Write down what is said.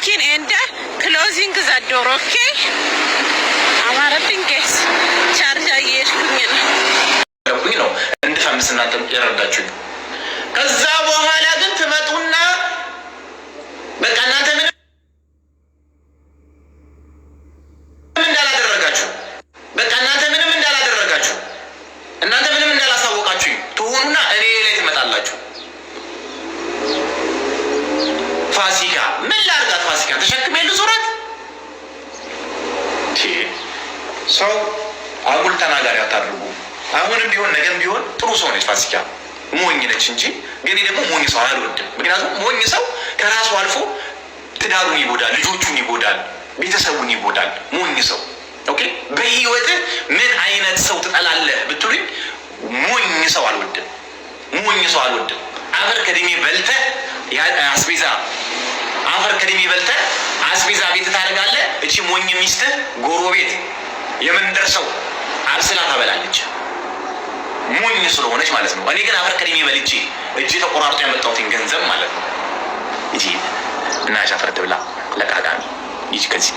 ኪን ኤንድ ክሎዚንግ ዘ ዶር ኦኬ። አማረብኝ ጋይስ ቻርጅ እየሄድኩኝ ነው እንድፈምስ እናንተ የረዳችሁኝ። ከዛ በኋላ ግን ትመጡና በቃ እናንተ ምንም እንዳላደረጋችሁ እናንተ ምንም እንዳላሳወቃችሁ ትሆኑና እኔ ላይ ትመጣላችሁ። ፋሲካ ምን ላድርጋት? ፋሲካ ተሸክሜ ልዞራት? ሰው አጉል ተናጋሪ አታድርጉ። አሁንም ቢሆን ነገም ቢሆን ጥሩ ሰው ነች ፋሲካ። ሞኝ ነች እንጂ ግን ደግሞ ሞኝ ሰው አልወድም። ምክንያቱም ሞኝ ሰው ከራሱ አልፎ ትዳሩን ይጎዳል፣ ልጆቹን ይጎዳል፣ ቤተሰቡን ይጎዳል። ሞኝ ሰው ኦኬ። በህይወትህ ምን አይነት ሰው ትጠላለህ ብትሉኝ ሞኝ ሰው አልወድም። አፈር ከድሜ በልተህ አስቤዛ ቤት ታደርጋለህ። እቺ ሞኝ ሚስትህ ጎረቤት የመንደር ሰው አብስላ ታበላለች። ሞኝ ስለሆነች ማለት ነው። እኔ ግን አፈር ከድሜ በልቼ እጄ ተቆራርጦ ያመጣሁትን ገንዘብ ማለት ነው። እጂ እና ሻፈር ትብላ ለቃቃሚ ይጅ ከዚህ